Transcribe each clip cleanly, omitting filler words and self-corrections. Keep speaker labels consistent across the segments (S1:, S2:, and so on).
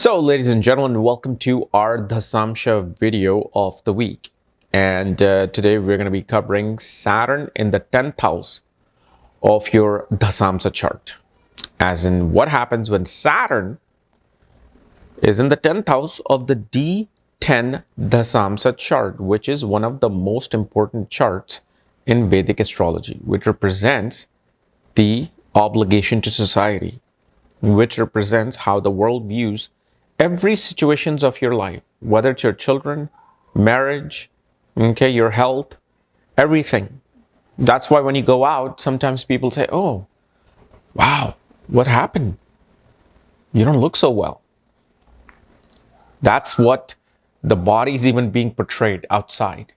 S1: So, ladies and gentlemen, welcome to our Dashamsha video of the week. And today we're going to be covering Saturn in the 10th house of your Dashamsha chart. As in, what happens when Saturn is in the 10th house of the D10 Dashamsha chart, which is one of the most important charts in Vedic astrology, which represents the obligation to society, which represents how the world views every situations of your life, whether it's your children, marriage, your health, everything. That's why when you go out, sometimes people say, "Oh, wow, what happened? You don't look so well." That's what the body is even being portrayed outside.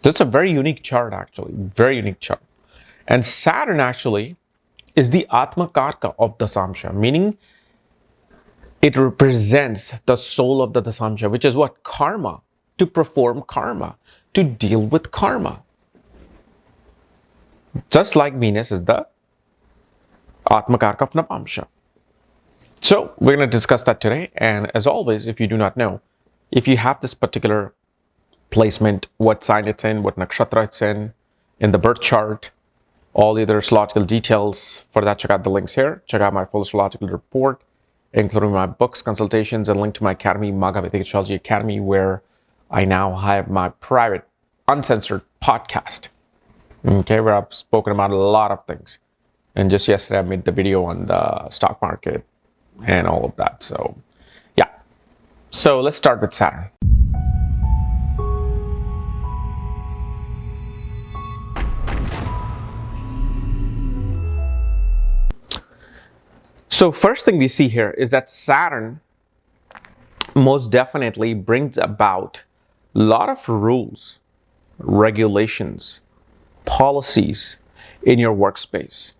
S1: That's a very unique chart, actually, very unique chart. And Saturn actually is the Atma Karka of Dashamsha, meaning it represents the soul of the Dashamsha, which is what? Karma, to perform karma, to deal with karma. Just like Venus is the Atma Karka of Navamsha. So we're going to discuss that today. And as always, if you do not know, if you have this particular placement, what sign it's in, what nakshatra it's in the birth chart, all the other astrological details, for that, check out the links here. Check out my full astrological report, including my books, consultations, and link to my academy, Vedic Astrology Academy, where I now have my private, uncensored podcast, where I've spoken about a lot of things. And just yesterday, I made the video on the stock market and all of that. So, yeah. So let's start with Saturn. So first thing we see here is that Saturn most definitely brings about a lot of rules, regulations, policies in your workspace.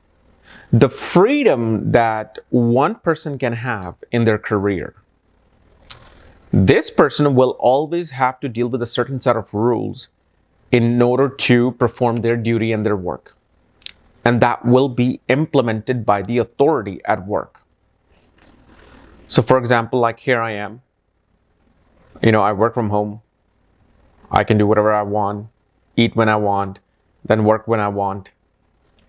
S1: The freedom that one person can have in their career. This person will always have to deal with a certain set of rules in order to perform their duty and their work. And that will be implemented by the authority at work. So for example, like here I am, I work from home. I can do whatever I want, eat when I want, then work when I want.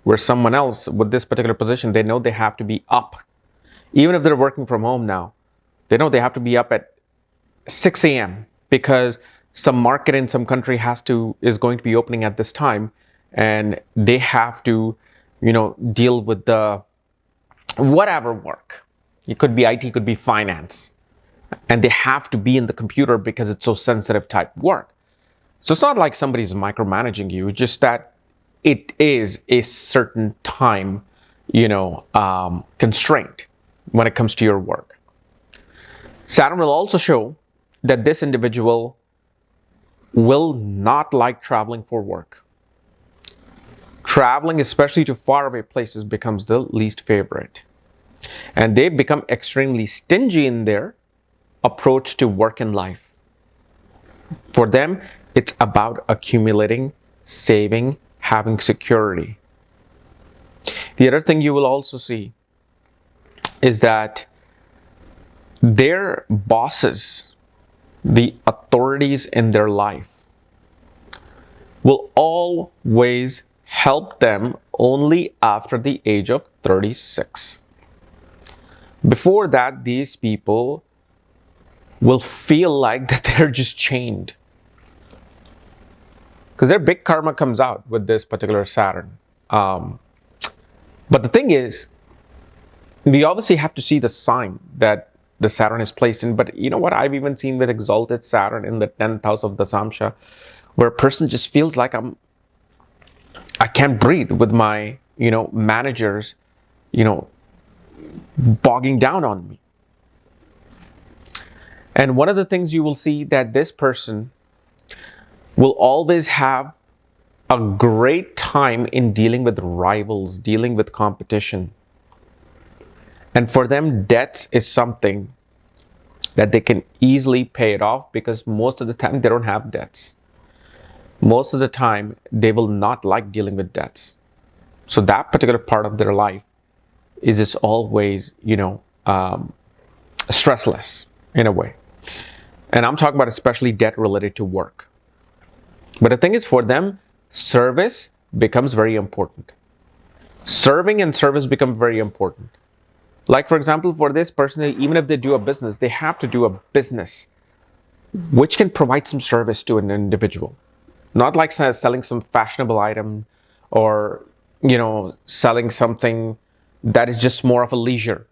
S1: Where someone else with this particular position, they know they have to be up. Even if they're working from home now, they know they have to be up at 6 a.m. because some market in some country is going to be opening at this time. And they have to, deal with the whatever work. It could be IT, it could be finance. And they have to be in the computer because it's so sensitive type work. So it's not like somebody's micromanaging you, just that it is a certain time, constraint when it comes to your work. Saturn will also show that this individual will not like traveling for work. Traveling, especially to faraway places, becomes the least favorite. And they become extremely stingy in their approach to work and life. For them, it's about accumulating, saving, having security. The other thing you will also see is that their bosses, the authorities in their life, will always help them only after the age of 36. Before that, these people will feel like that they're just chained. Because their big karma comes out with this particular Saturn. But the thing is, we obviously have to see the sign that the Saturn is placed in. But you know what? I've even seen with exalted Saturn in the 10th house of Dashamsha, where a person just feels like I can't breathe with my, managers, bogging down on me. And one of the things you will see that this person will always have a great time in dealing with rivals, dealing with competition. And for them, debts is something that they can easily pay it off because most of the time they don't have debts. Most of the time, they will not like dealing with debts. So that particular part of their life is just always, stressless in a way. And I'm talking about especially debt related to work. But the thing is, for them, service becomes very important. Serving and service become very important. Like, for example, for this person, even if they do a business, they have to do a business which can provide some service to an individual. Not like selling some fashionable item or, selling something that is just more of a leisure.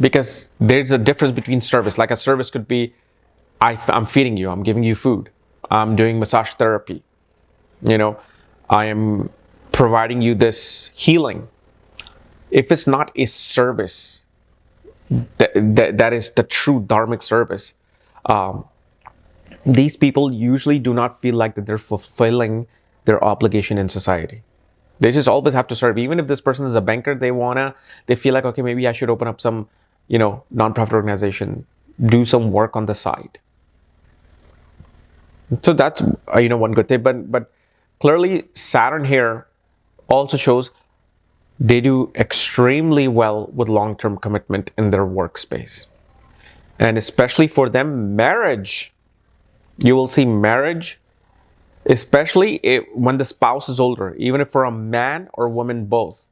S1: Because there's a difference between service. Like a service could be, I'm feeding you, I'm giving you food, I'm doing massage therapy, I am providing you this healing. If it's not a service, that is the true dharmic service, these people usually do not feel like that they're fulfilling their obligation in society. They just always have to serve. Even if this person is a banker, they feel like, okay, maybe I should open up some, nonprofit organization, do some work on the side. So that's, one good thing. But clearly Saturn here also shows they do extremely well with long-term commitment in their workspace. And especially for them, marriage, you will see marriage, especially when the spouse is older, even if for a man or woman both.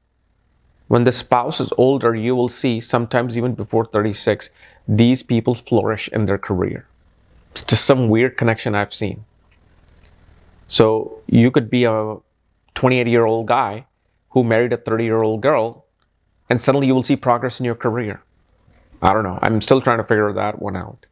S1: When the spouse is older, you will see sometimes even before 36, these people flourish in their career. It's just some weird connection I've seen. So you could be a 28-year-old guy who married a 30-year-old girl, and suddenly you will see progress in your career. I don't know. I'm still trying to figure that one out.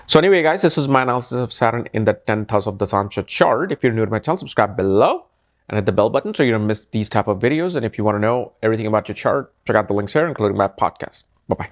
S1: So anyway, guys, this is my analysis of Saturn in the 10th house of the Dashamsha chart. If you're new to my channel, subscribe below and hit the bell button so you don't miss these type of videos. And if you want to know everything about your chart, check out the links here, including my podcast. Bye-bye.